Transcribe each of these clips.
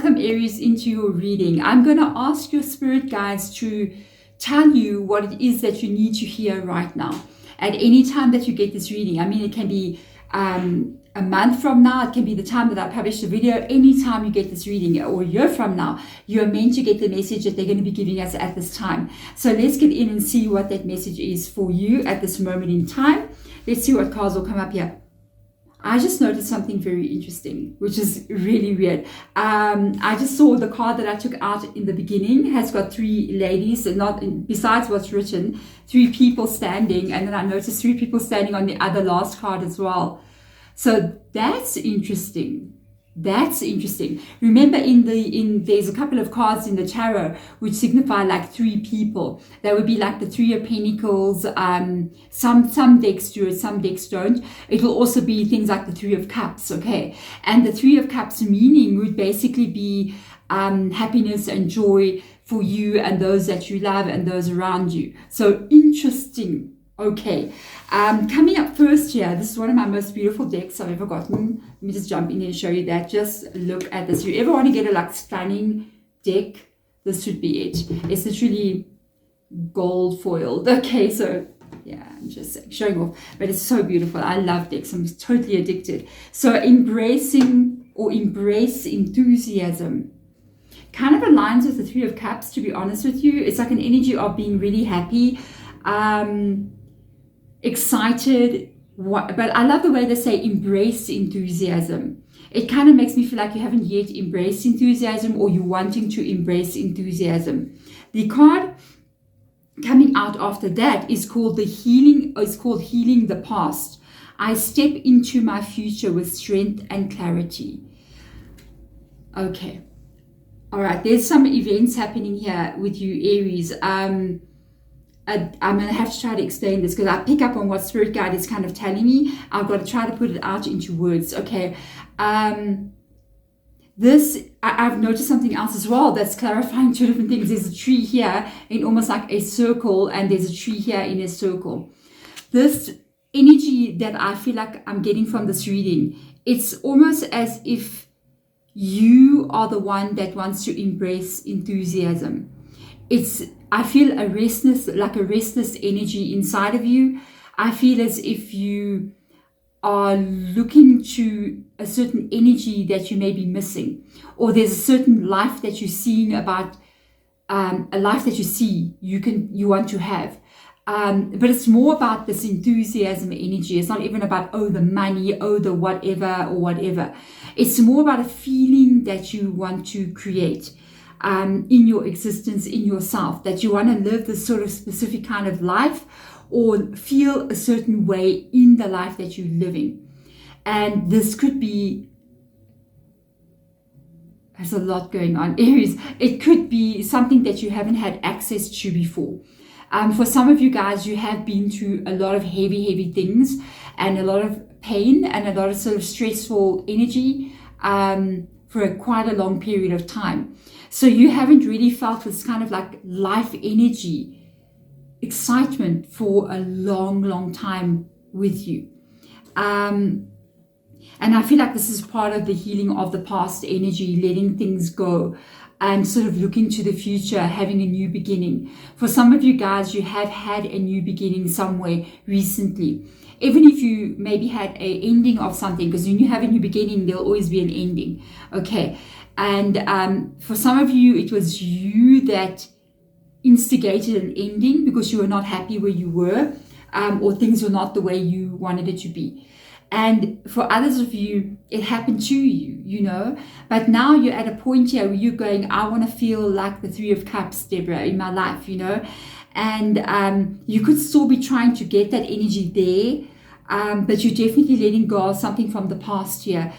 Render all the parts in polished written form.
welcome Aries into your reading. I'm going to ask your spirit guides to tell you what it is that you need to hear right now. At any time that you get this reading, I mean, it can be a month from now, it can be the time that I publish the video, anytime you get this reading, or a year from now, you're meant to get the message that they're going to be giving us at this time. So let's get in and see what that message is for you at this moment in time. Let's see what cards will come up here. I just noticed something very interesting, which is really weird. I just saw the card that I took out in the beginning has got three ladies, and not besides what's written, three people standing, and then I noticed three people standing on the other last card as well. So that's interesting. That's interesting. Remember, there's a couple of cards in the tarot which signify like three people. That would be like the Three of Pentacles. Some decks do it, some decks don't. It will also be things like the Three of Cups. Okay, and the Three of Cups meaning would basically be happiness and joy for you and those that you love and those around you. So interesting. Okay, coming up first here, this is one of my most beautiful decks I've ever gotten. Let me just jump in here and show you that. Just look at this. If you ever want to get a like stunning deck, this should be it. It's literally gold foiled. Okay, so yeah, I'm just showing off, but it's so beautiful. I love decks. I'm totally addicted. So embrace enthusiasm. Kind of aligns with the Three of Cups, to be honest with you. It's like an energy of being really happy, excited, but I love the way they say embrace enthusiasm. It kind of makes me feel like you haven't yet embraced enthusiasm, or you're wanting to embrace enthusiasm. The card coming out after that is called healing the past. I step into my future with strength and clarity. Okay, all right, there's some events happening here with you, Aries. I'm going to have to try to explain this because I pick up on what Spirit Guide is kind of telling me. I've got to try to put it out into words. Okay. I've noticed something else as well that's clarifying two different things. There's a tree here in almost like a circle, and there's a tree here in a circle. This energy that I feel like I'm getting from this reading, it's almost as if you are the one that wants to embrace enthusiasm. I feel a restless energy inside of you. I feel as if you are looking to a certain energy that you may be missing, or there's a certain life that you're seeing about, a life that you want to have. But it's more about this enthusiasm energy. It's not even about, the money, the whatever or whatever. It's more about a feeling that you want to create in your existence, in yourself, that you want to live this sort of specific kind of life, or feel a certain way in the life that you're living. And this could be, there's a lot going on, Aries. It could be something that you haven't had access to before. For some of you guys, you have been through a lot of heavy things, and a lot of pain, and a lot of sort of stressful energy for quite a long period of time. So you haven't really felt this kind of like life energy, excitement for a long time with you. And I feel like this is part of the healing of the past energy, letting things go and sort of looking to the future, having a new beginning. For some of you guys, you have had a new beginning somewhere recently. Even if you maybe had an ending of something, because when you have a new beginning, there'll always be an ending. Okay. And for some of you, it was you that instigated an ending because you were not happy where you were, or things were not the way you wanted it to be. And for others of you, it happened to you, but now you're at a point here where you're going, I want to feel like the Three of Cups, Deborah, in my life, and you could still be trying to get that energy there, but you're definitely letting go of something from the past here.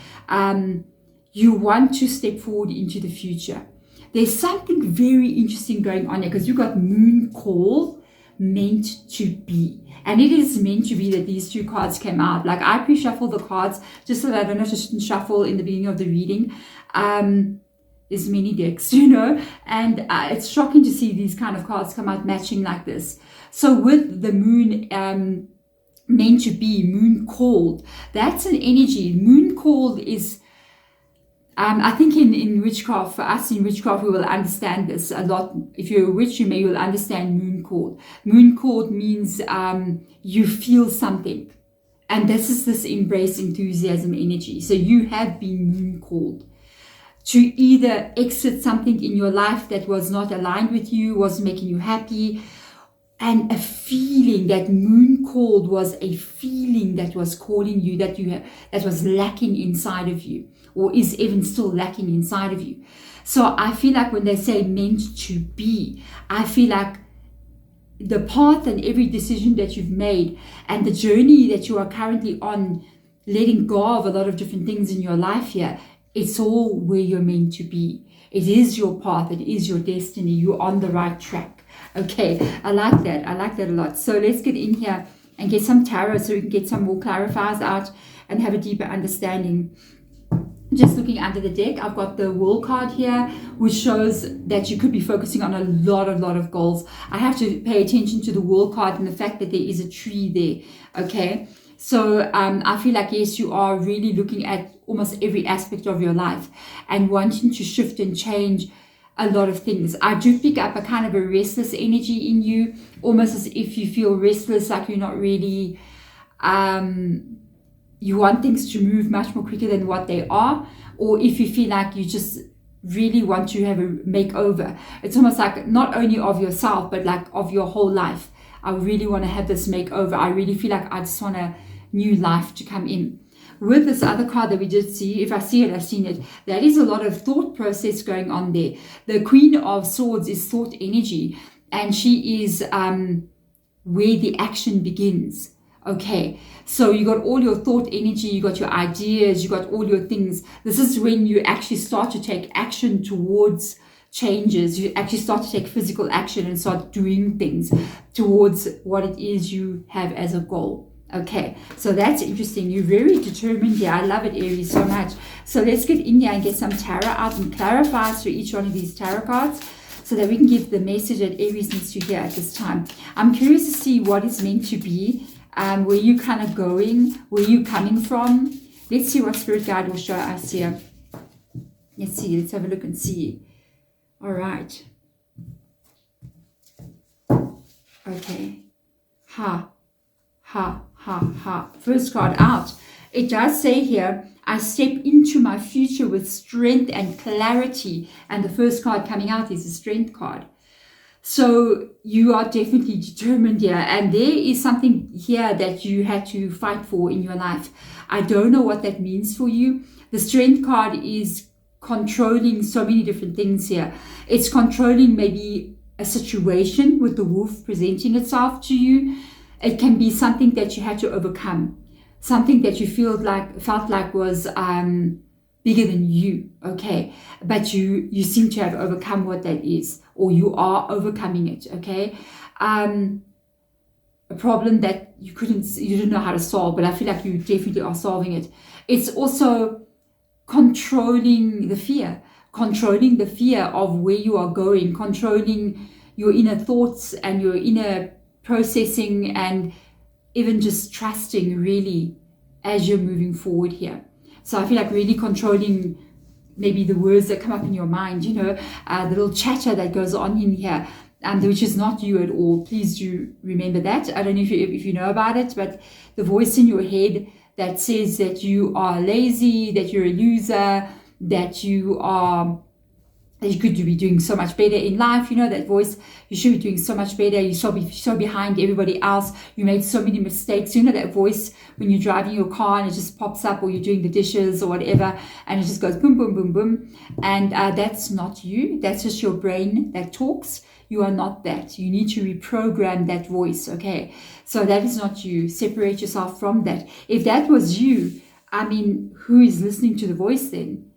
You want to step forward into the future. There's something very interesting going on here, because you've got Moon Call, meant to be. And it is meant to be that these two cards came out. Like, I pre-shuffle the cards just so that I don't have to shuffle in the beginning of the reading. There's many decks, and it's shocking to see these kind of cards come out matching like this. So with the moon, meant to be, moon called, that's an energy. Moon called is, I think in witchcraft, for us in witchcraft, we will understand this a lot. If you're a witch, you will understand moon cord. Moon cord means you feel something. And this is this embrace enthusiasm energy. So you have been moon called to either exit something in your life that was not aligned with you, was making you happy, and a feeling, that moon called was a feeling that was calling you, that was lacking inside of you, or is even still lacking inside of you. So I feel like when they say meant to be, I feel like the path and every decision that you've made and the journey that you are currently on, letting go of a lot of different things in your life here, it's all where you're meant to be. It is your path. It is your destiny. You're on the right track. Okay, I like that. I like that a lot. So let's get in here and get some tarot so we can get some more clarifiers out and have a deeper understanding. Just looking under the deck, I've got the World card here, which shows that you could be focusing on a lot of goals. I have to pay attention to the World card and the fact that there is a tree there. Okay, so I feel like, yes, you are really looking at almost every aspect of your life and wanting to shift and change a lot of things. I do pick up a kind of a restless energy in you, almost as if you feel restless, like you're not really you want things to move much more quicker than what they are, or if you feel like you just really want to have a makeover. It's almost like not only of yourself, but like of your whole life. I really want to have this makeover. I really feel like I just want a new life to come in. With this other card that we did see, if I see it, I've seen it, there is a lot of thought process going on there. The Queen of Swords is thought energy, and she is where the action begins. Okay, so you got all your thought energy, you got your ideas, you got all your things. This is when you actually start to take action towards changes. You actually start to take physical action and start doing things towards what it is you have as a goal. Okay, so that's interesting. You're very determined here. I love it, Aries, so much. So let's get in here and get some tarot out and clarify through each one of these tarot cards so that we can give the message that Aries needs to hear at this time. I'm curious to see what is meant to be. Where you kind of going, where you coming from. Let's see what Spirit Guide will show us here. Let's see, let's have a look and see. All right. Okay. Ha, ha, ha, ha. First card out. It does say here, I step into my future with strength and clarity. And the first card coming out is the Strength card. So you are definitely determined here, and there is something here that you had to fight for in your life. I don't know what that means for you. The Strength card is controlling so many different things here. It's controlling maybe a situation with the wolf presenting itself to you. It can be something that you had to overcome, something that you felt like was bigger than you, okay, but you seem to have overcome what that is, or you are overcoming it, okay. A problem that you didn't know how to solve, but I feel like you definitely are solving it. It's also controlling the fear of where you are going, controlling your inner thoughts and your inner processing, and even just trusting really as you're moving forward here. So I feel like really controlling maybe the words that come up in your mind, you know, the little chatter that goes on in here, which is not you at all. Please do remember that. I don't know if you know about it, but the voice in your head that says that you are lazy, that you're a loser, that you could be doing so much better in life, you know, that voice, you should be doing so much better, you're so behind everybody else, you made so many mistakes, you know, that voice when you're driving your car and it just pops up, or you're doing the dishes or whatever, and it just goes boom, boom, boom, boom, and that's not you. That's just your brain that talks. You are not that. You need to reprogram that voice, okay? So that is not you. Separate yourself from that. If that was you, I mean, who is listening to the voice then?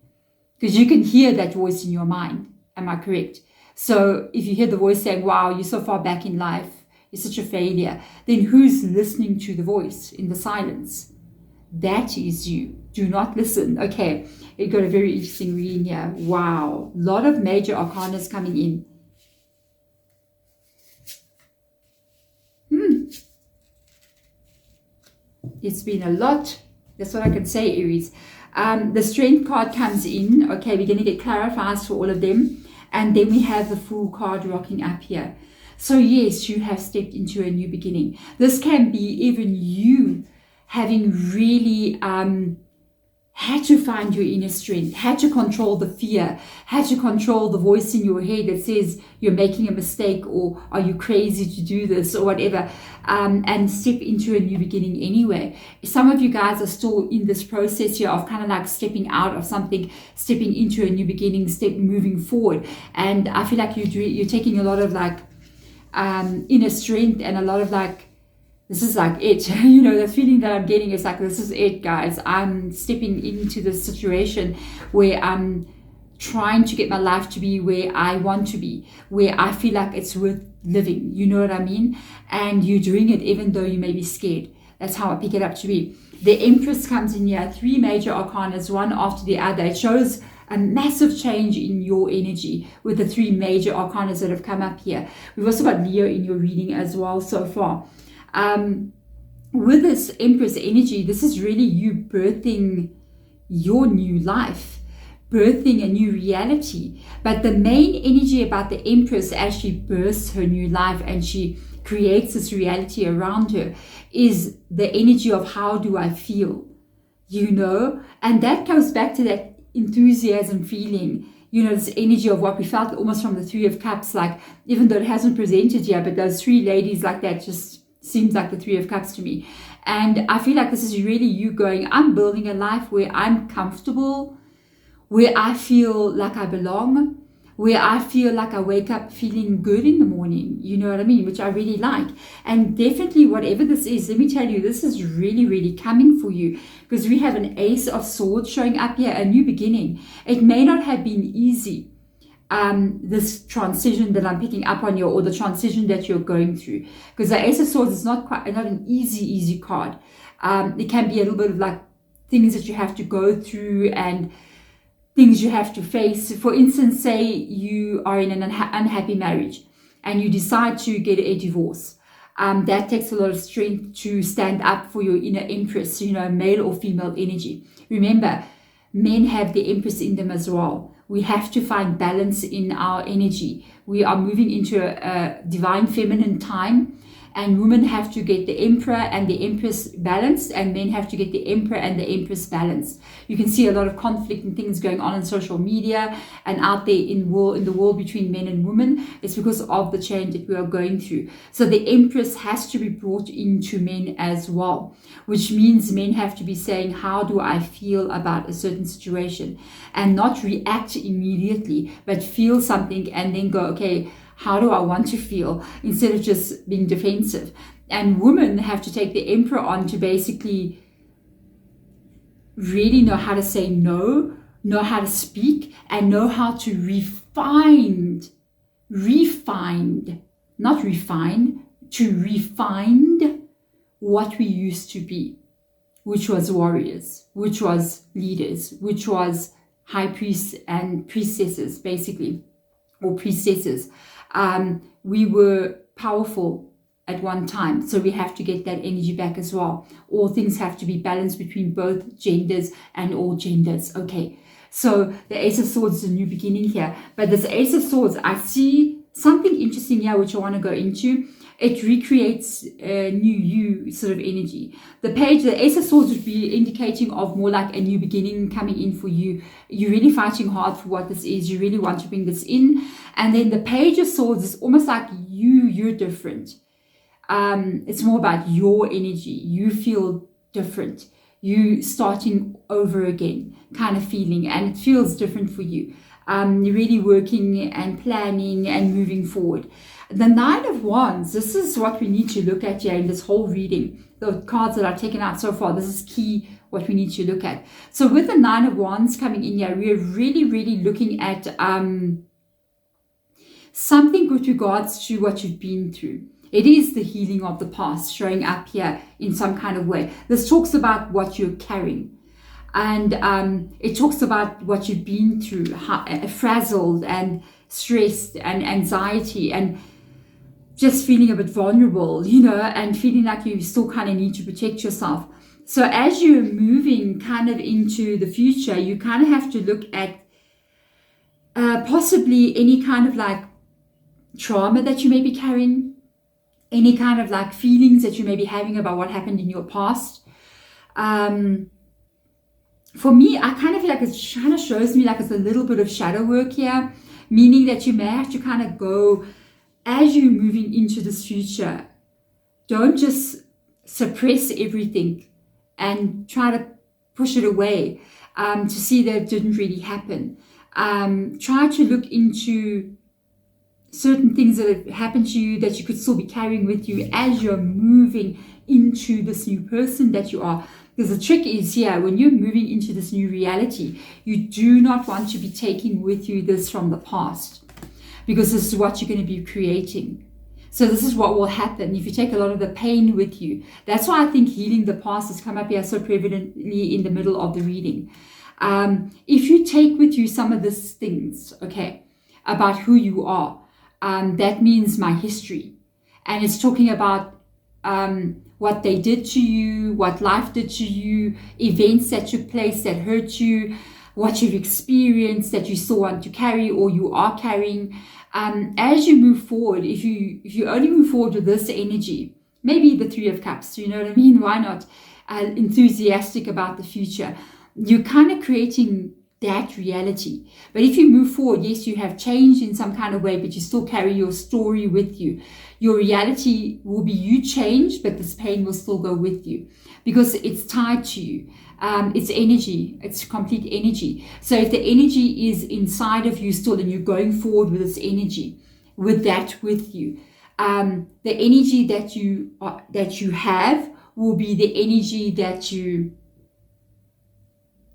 Because you can hear that voice in your mind. Am I correct? So if you hear the voice saying, wow, you're so far back in life, you're such a failure, then who's listening to the voice in the silence? That is you. Do not listen. Okay, it got a very interesting reading here. Wow, a lot of major arcanas coming in. It's been a lot. That's what I can say, Aries. The Strength card comes in. Okay, we're going to get clarifiers for all of them. And then we have the Fool card rocking up here. So yes, you have stepped into a new beginning. This can be even you having really had to find your inner strength, had to control the fear, had to control the voice in your head that says you're making a mistake, or are you crazy to do this, or whatever, and step into a new beginning anyway. Some of you guys are still in this process here of kind of like stepping out of something, stepping into a new beginning, moving forward. And I feel like you're taking a lot of like inner strength and a lot of like, this is like it, you know, the feeling that I'm getting is like, this is it, guys. I'm stepping into this situation where I'm trying to get my life to be where I want to be, where I feel like it's worth living. You know what I mean? And you're doing it even though you may be scared. That's how I pick it up to be. The Empress comes in here, 3 major arcanas, one after the other. It shows a massive change in your energy with the 3 major arcanas that have come up here. We've also got Leo in your reading as well so far. With this Empress energy, this is really you birthing your new life, birthing a new reality. But the main energy about the Empress as she births her new life and she creates this reality around her is the energy of how do I feel, you know? And that goes back to that enthusiasm feeling, you know, this energy of what we felt almost from the 3 of Cups, like even though it hasn't presented yet, but those 3 ladies like that just seems like the 3 of Cups to me. And I feel like this is really you going, I'm building a life where I'm comfortable, where I feel like I belong, where I feel like I wake up feeling good in the morning, you know what I mean, which I really like. And definitely whatever this is, let me tell you, this is really, really coming for you, because we have an Ace of Swords showing up here, a new beginning. It may not have been easy, this transition that I'm picking up on you, or the transition that you're going through, because the Ace of Swords is not an easy card. It can be a little bit of like things that you have to go through and things you have to face. For instance, say you are in an unhappy marriage and you decide to get a divorce. That takes a lot of strength to stand up for your inner Empress, you know, male or female energy. Remember, men have the Empress in them as well. We have to find balance in our energy. We are moving into a divine feminine time, and women have to get the Emperor and the Empress balanced, and men have to get the Emperor and the Empress balanced. You can see a lot of conflict and things going on social media and out there in the world between men and women. It's because of the change that we are going through. So the Empress has to be brought into men as well, which means men have to be saying, how do I feel about a certain situation, and not react immediately, but feel something and then go, okay, how do I want to feel, instead of just being defensive. And women have to take the Emperor on to basically really know how to say no, know how to speak, and know how to refine, what we used to be, which was warriors, which was leaders, which was high priests and priestesses, basically, or priestesses. We were powerful at one time, so we have to get that energy back as well. All things have to be balanced between both genders and all genders. Okay, so the Ace of Swords is a new beginning here, but this Ace of Swords, I see something interesting here which I want to go into. It recreates a new you sort of energy. The Ace of Swords would be indicating of more like a new beginning coming in for you. You're really fighting hard for what this is. You really want to bring this in. And then the Page of Swords is almost like you're different. It's more about your energy. You feel different. You starting over again kind of feeling, and it feels different for you. You're really working and planning and moving forward. The Nine of Wands, this is what we need to look at here in this whole reading. The cards that I've taken out so far, this is key, what we need to look at. So with the Nine of Wands coming in here, we're really, really looking at something with regards to what you've been through. It is the healing of the past showing up here in some kind of way. This talks about what you're carrying. And it talks about what you've been through, frazzled and stressed and anxiety and just feeling a bit vulnerable, you know, and feeling like you still kind of need to protect yourself. So as you're moving kind of into the future, you kind of have to look at possibly any kind of like trauma that you may be carrying, any kind of like feelings that you may be having about what happened in your past. For me, I kind of feel like it kind of shows me like it's a little bit of shadow work here, meaning that you may have to kind of go, as you're moving into this future, don't just suppress everything and try to push it away to see that it didn't really happen. Try to look into certain things that have happened to you that you could still be carrying with you as you're moving into this new person that you are. Because the trick is here, when you're moving into this new reality, you do not want to be taking with you this from the past, because this is what you're going to be creating. So this is what will happen if you take a lot of the pain with you. That's why I think healing the past has come up here so prevalently in the middle of the reading. If you take with you some of these things, okay, about who you are, that means my history. And it's talking about what they did to you, what life did to you, events that took place that hurt you, what you've experienced that you still want to carry or you are carrying. As you move forward, if you only move forward with this energy, maybe the Three of Cups, you know what I mean? Why not? Enthusiastic about the future. You're kind of creating that reality. But if you move forward, yes, you have changed in some kind of way, but you still carry your story with you. Your reality will be you changed, but this pain will still go with you because it's tied to you. It's energy. It's complete energy. So if the energy is inside of you still and you're going forward with this energy, with that with you, the energy that you have will be the energy that you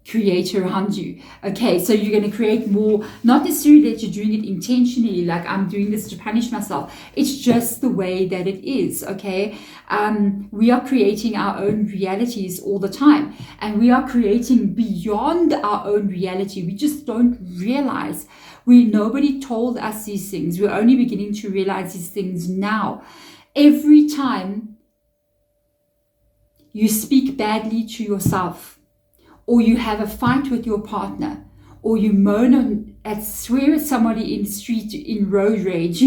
create around you. Okay, so you're going to create more, not necessarily that you're doing it intentionally, like I'm doing this to punish myself. It's just the way that it is. Okay, we are creating our own realities all the time, and we are creating beyond our own reality. We just don't realize. Nobody told us these things. We're only beginning to realize these things now. Every time you speak badly to yourself, or you have a fight with your partner, or you swear at somebody in the street in road rage,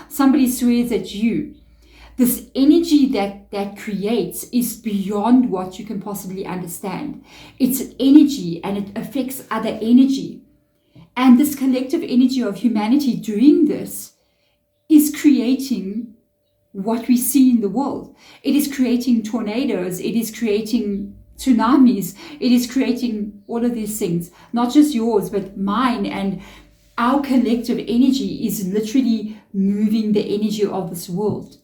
somebody swears at you. This energy that creates is beyond what you can possibly understand. It's energy and it affects other energy. And this collective energy of humanity doing this is creating what we see in the world. It is creating tornadoes. It is creating tsunamis. It is creating all of these things, not just yours, but mine. And our collective energy is literally moving the energy of this world.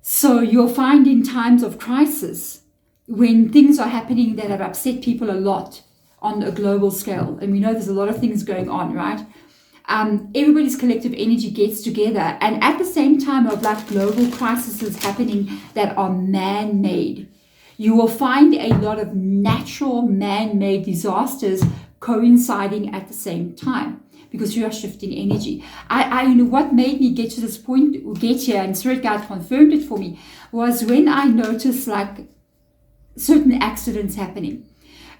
So you'll find in times of crisis, when things are happening that have upset people a lot on a global scale, and we know there's a lot of things going on, right? Everybody's collective energy gets together, and at the same time of like global crises happening that are man-made, you will find a lot of natural man-made disasters coinciding at the same time, because you are shifting energy. What made me get to this point, get here, and Spirit Guide confirmed it for me, was when I noticed like certain accidents happening.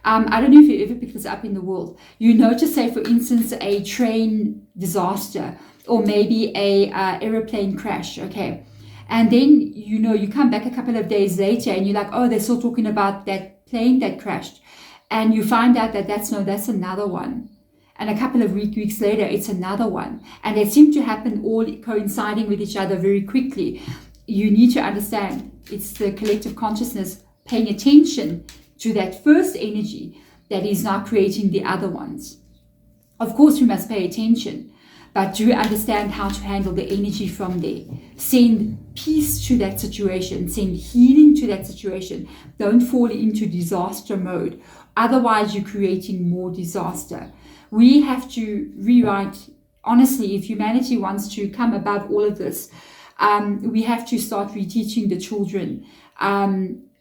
I don't know if you ever picked this up in the world. You notice, say, for instance, a train disaster, or maybe a aeroplane crash, okay? And then, you come back a couple of days later and you're like, oh, they're still talking about that plane that crashed. And you find out that that's another one. And a couple of weeks later, it's another one. And they seem to happen all coinciding with each other very quickly. You need to understand, it's the collective consciousness paying attention to that first energy that is now creating the other ones. Of course, we must pay attention, but do understand how to handle the energy from there. Send peace to that situation. Send healing to that situation. Don't fall into disaster mode. Otherwise, you're creating more disaster. We have to rewrite, honestly, if humanity wants to come above all of this, we have to start reteaching the children.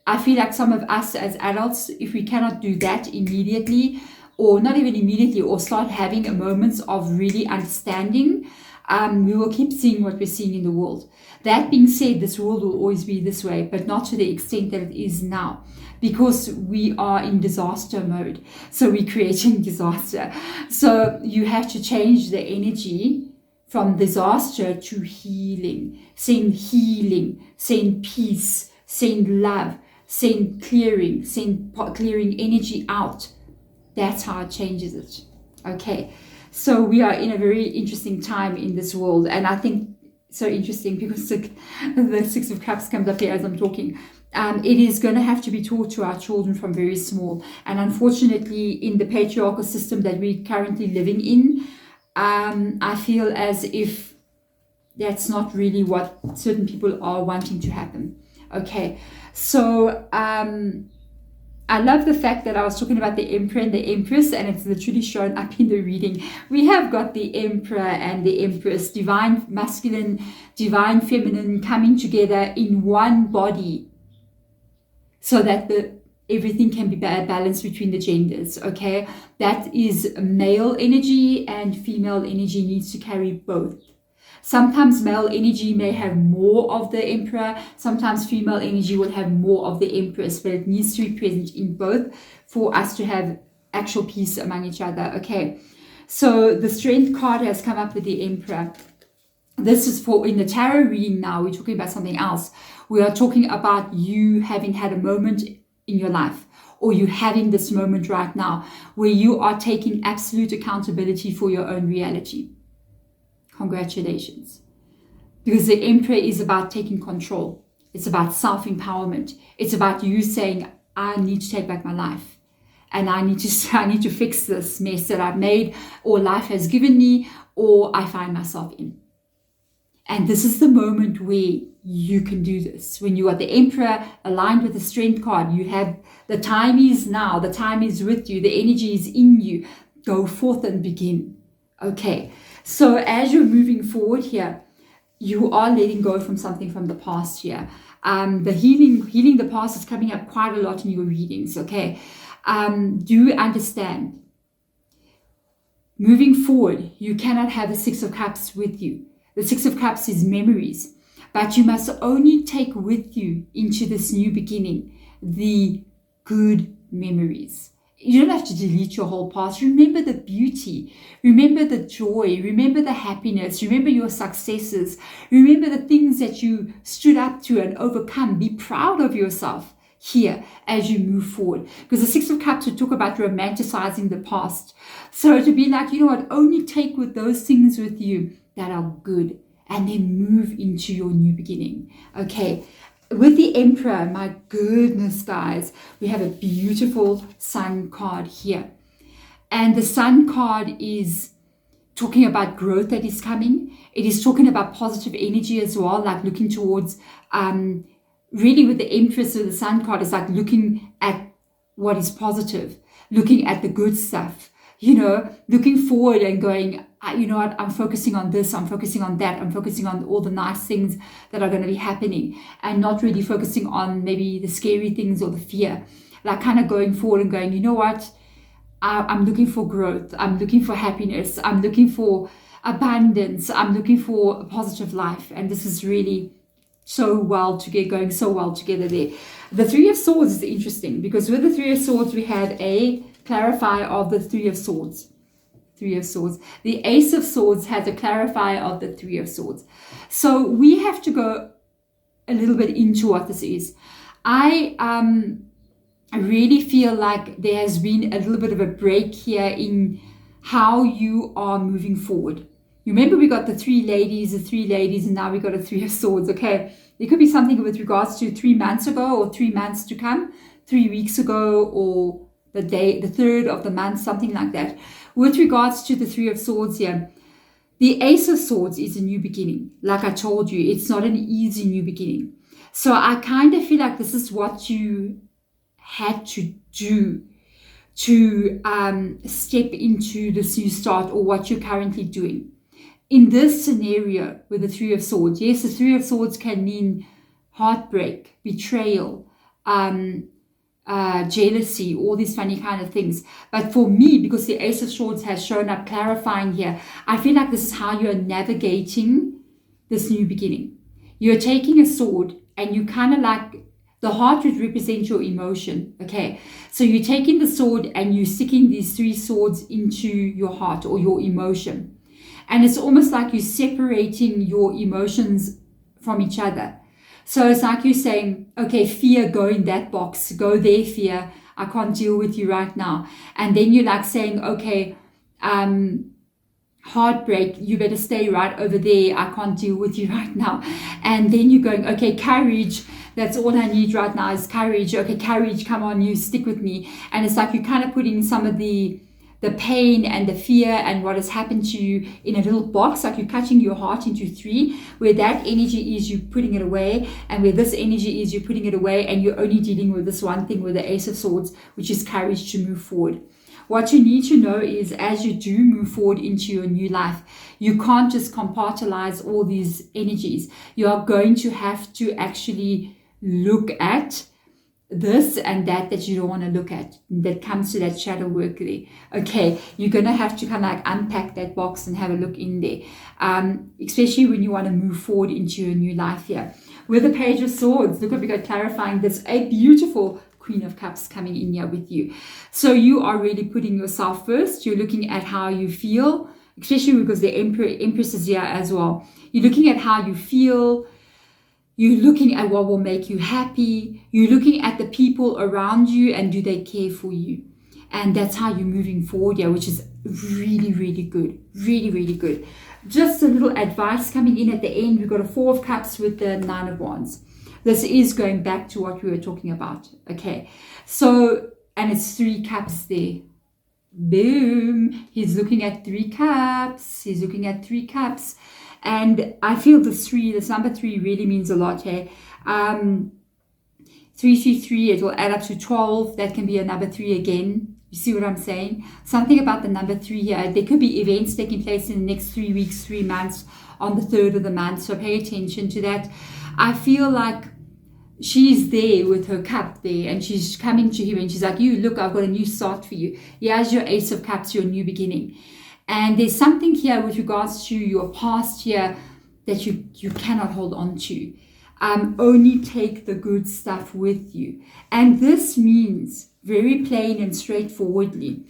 I feel like some of us as adults, if we cannot do that immediately, or not even immediately, or start having moments of really understanding, We will keep seeing what we're seeing in the world. That being said, this world will always be this way, but not to the extent that it is now, because we are in disaster mode. So we're creating disaster. So you have to change the energy from disaster to healing, saying peace, saying love, saying clearing energy out. That's how it changes it. Okay. So we are in a very interesting time in this world. And I think so interesting because the Six of Cups comes up here as I'm talking. It is going to have to be taught to our children from very small. And unfortunately, in the patriarchal system that we're currently living in, I feel as if that's not really what certain people are wanting to happen. Okay, so I love the fact that I was talking about the Emperor and the Empress, and it's literally shown up in the reading. We have got the Emperor and the Empress, divine masculine, divine feminine, coming together in one body so that everything can be balanced between the genders. Okay, that is male energy, and female energy needs to carry both. Sometimes male energy may have more of the Emperor, sometimes female energy will have more of the Empress, but it needs to be present in both for us to have actual peace among each other. Okay, so the Strength card has come up with the Emperor. This is for, in the tarot reading now, we're talking about something else. We are talking about you having had a moment in your life, or you having this moment right now where you are taking absolute accountability for your own reality. Congratulations. Because the Emperor is about taking control. It's about self-empowerment. It's about you saying, I need to take back my life. And I need to fix this mess that I've made, or life has given me, or I find myself in. And this is the moment where you can do this. When you are the Emperor aligned with the Strength card, you have, the time is now, the time is with you, the energy is in you. Go forth and begin. Okay. So as you're moving forward here, you are letting go from something from the past here. The healing the past is coming up quite a lot in your readings, okay? Do you understand? Moving forward, you cannot have the Six of Cups with you. The Six of Cups is memories, but you must only take with you into this new beginning the good memories. You don't have to delete your whole past. Remember the beauty. Remember the joy. Remember the happiness. Remember your successes. Remember the things that you stood up to and overcome. Be proud of yourself here as you move forward. Because the Six of Cups would talk about romanticizing the past. So to be like, you know what, only take with those things with you that are good, and then move into your new beginning. Okay. With the Emperor, my goodness, guys, we have a beautiful Sun card here. And the Sun card is talking about growth that is coming. It is talking about positive energy as well, like looking towards, really with the Empress or the Sun card, is like looking at what is positive, looking at the good stuff, you know, looking forward and going, you know what, I'm focusing on this, I'm focusing on that, I'm focusing on all the nice things that are going to be happening, and not really focusing on maybe the scary things or the fear. Like kind of going forward and going, you know what, I'm looking for growth, I'm looking for happiness, I'm looking for abundance, I'm looking for a positive life. And this is really so well together, going so well together there. The Three of Swords is interesting because with the Three of Swords we have a clarifier of the Three of Swords. Three of Swords. The Ace of Swords has a clarifier of the Three of Swords. So we have to go a little bit into what this is. I really feel like there has been a little bit of a break here in how you are moving forward. Remember, we got the three ladies, and now we got a Three of Swords, okay? There could be something with regards to 3 months ago or 3 months to come, 3 weeks ago, or the 3rd of the month, something like that. With regards to the Three of Swords here, the Ace of Swords is a new beginning. Like I told you, it's not an easy new beginning. So I kind of feel like this is what you had to do to step into this new start, or what you're currently doing. In this scenario with the Three of Swords, yes, the Three of Swords can mean heartbreak, betrayal, jealousy, all these funny kind of things. But for me, because the Ace of Swords has shown up clarifying here, I feel like this is how you're navigating this new beginning. You're taking a sword and you kind of like, the heart would represent your emotion, okay? So you're taking the sword and you're sticking these 3 swords into your heart or your emotion. And it's almost like you're separating your emotions from each other. So it's like you're saying, okay, fear, go in that box. Go there, fear. I can't deal with you right now. And then you're like saying, okay, heartbreak, you better stay right over there. I can't deal with you right now. And then you're going, okay, courage. That's all I need right now is courage. Okay, courage, come on, you stick with me. And it's like you're kind of putting some of the pain and the fear and what has happened to you in a little box, like you're cutting your heart into 3, where that energy is you putting it away, and where this energy is you're putting it away, and you're only dealing with this one thing with the Ace of Swords, which is courage to move forward. What you need to know is as you do move forward into your new life, you can't just compartmentalize all these energies. You are going to have to actually look at this and that you don't want to look at, that comes to that shadow work there. Okay, you're going to have to kind of like unpack that box and have a look in there, especially when you want to move forward into your new life here. With the Page of Swords, look what we got clarifying this, a beautiful Queen of Cups coming in here with you. So you are really putting yourself first. You're looking at how you feel, especially because the Empress is here as well. You're looking at how you feel. You're looking at what will make you happy. You're looking at the people around you and do they care for you. And that's how you're moving forward here, which is really, really good. Really, really good. Just a little advice coming in at the end. We've got a 4 of Cups with the 9 of Wands. This is going back to what we were talking about. Okay. So, and it's 3 cups there. Boom. He's looking at 3 cups. He's looking at 3 cups. And I feel this number 3 really means a lot here. 3, 3, 3, it will add up to 12. That can be a number 3 again. You see what I'm saying? Something about the number 3 here. There could be events taking place in the next 3 weeks, 3 months, on the 3rd of the month. So pay attention to that. I feel like she's there with her cup there and she's coming to him and she's like, you, look, I've got a new start for you. Here's your Ace of Cups, your new beginning. And there's something here with regards to your past here that you cannot hold on to. Only take the good stuff with you. And this means, very plain and straightforwardly,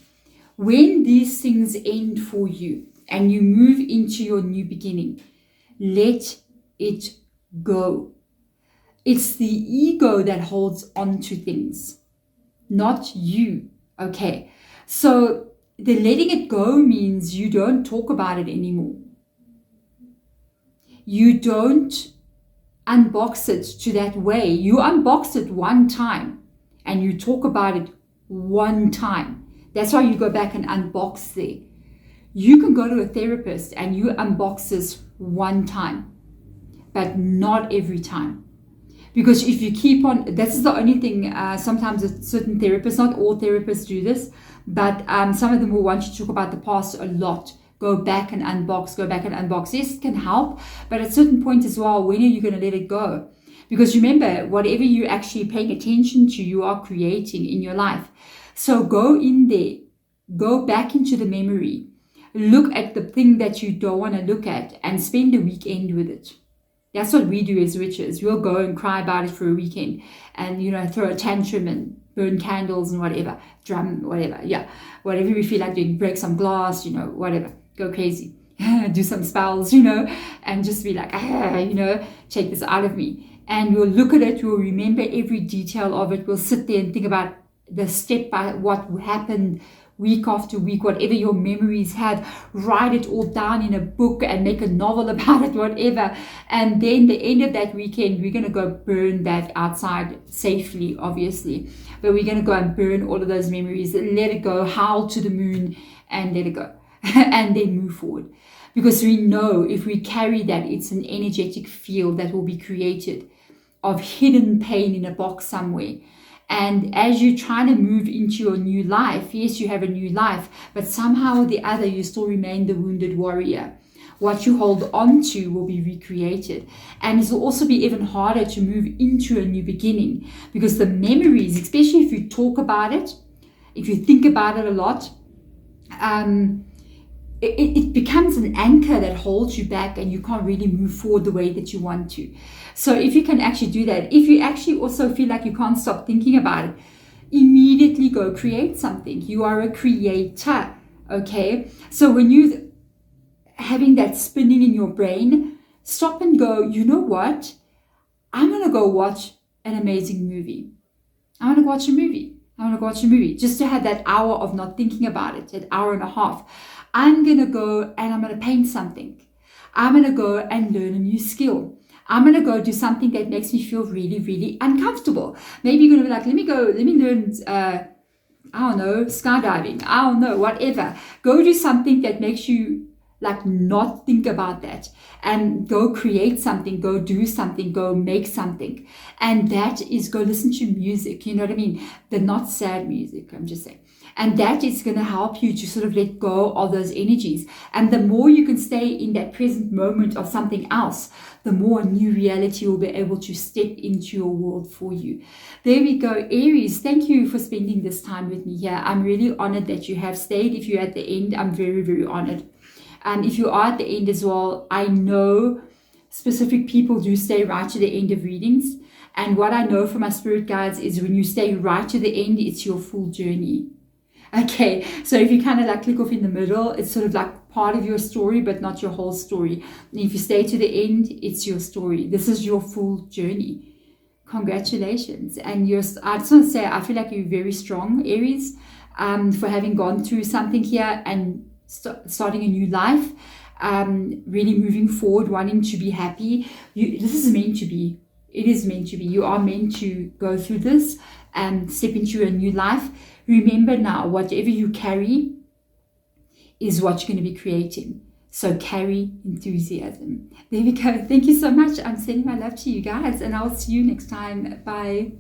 when these things end for you and you move into your new beginning, let it go. It's the ego that holds on to things, not you. Okay, so the letting it go means you don't talk about it anymore. You don't unbox it to that way. You unbox it one time and you talk about it one time. That's why you go back and unbox there. You can go to a therapist and you unbox this one time, but not every time. Because if you keep on, that's the only thing, sometimes certain therapists, not all therapists do this, but some of them will want you to talk about the past a lot. Go back and unbox. Yes, it can help, but at a certain point as well, when are you going to let it go? Because remember, whatever you're actually paying attention to, you are creating in your life. So go in there, go back into the memory, look at the thing that you don't want to look at and spend a weekend with it. That's what we do as witches. We'll go and cry about it for a weekend and, throw a tantrum and burn candles and whatever, drum, whatever. Yeah, whatever we feel like doing, break some glass, whatever, go crazy, do some spells, and just be like, take this out of me. And we'll look at it, we'll remember every detail of it. We'll sit there and think about the step by what happened week after week, whatever your memories had, write it all down in a book and make a novel about it, whatever. And then the end of that weekend, we're going to go burn that outside safely, obviously. But we're going to go and burn all of those memories, let it go, howl to the moon and let it go. And then move forward. Because we know if we carry that, it's an energetic field that will be created of hidden pain in a box somewhere. And as you're trying to move into your new life, yes, you have a new life, but somehow or the other, you still remain the wounded warrior. What you hold on to will be recreated. And it will also be even harder to move into a new beginning, because the memories, especially if you talk about it, if you think about it a lot, it becomes an anchor that holds you back, and you can't really move forward the way that you want to. So if you can actually do that, if you actually also feel like you can't stop thinking about it, immediately go create something. You are a creator, okay? So when you having that spinning in your brain, stop and go, you know what? I'm going to go watch an amazing movie. I want to watch a movie. I want to watch a movie just to have that hour of not thinking about it, an hour and a half. I'm going to go and I'm going to paint something. I'm going to go and learn a new skill. I'm going to go do something that makes me feel really, really uncomfortable. Maybe you're going to be like, let me learn, I don't know, skydiving. I don't know, whatever. Go do something that makes you like not think about that, and go create something, go do something, go make something. And that is go listen to music, you know what I mean? The not sad music, I'm just saying. And that is going to help you to sort of let go of those energies. And the more you can stay in that present moment of something else, the more a new reality will be able to step into your world for you. There we go, Aries. Thank you for spending this time with me here. I'm really honored that you have stayed. If you're at the end, I'm very, very honored. If you are at the end as well, I know specific people do stay right to the end of readings. And what I know from my spirit guides is when you stay right to the end, it's your full journey. Okay, so if you kind of like click off in the middle, it's sort of like part of your story, but not your whole story. And if you stay to the end, it's your story. This is your full journey. Congratulations. And I just want to say, I feel like you're very strong, Aries, for having gone through something here and starting a new life, really moving forward, wanting to be happy. This is meant to be. It is meant to be. You are meant to go through this and step into a new life. Remember now, whatever you carry is what you're going to be creating. So carry enthusiasm. There we go. Thank you so much. I'm sending my love to you guys, and I'll see you next time. Bye.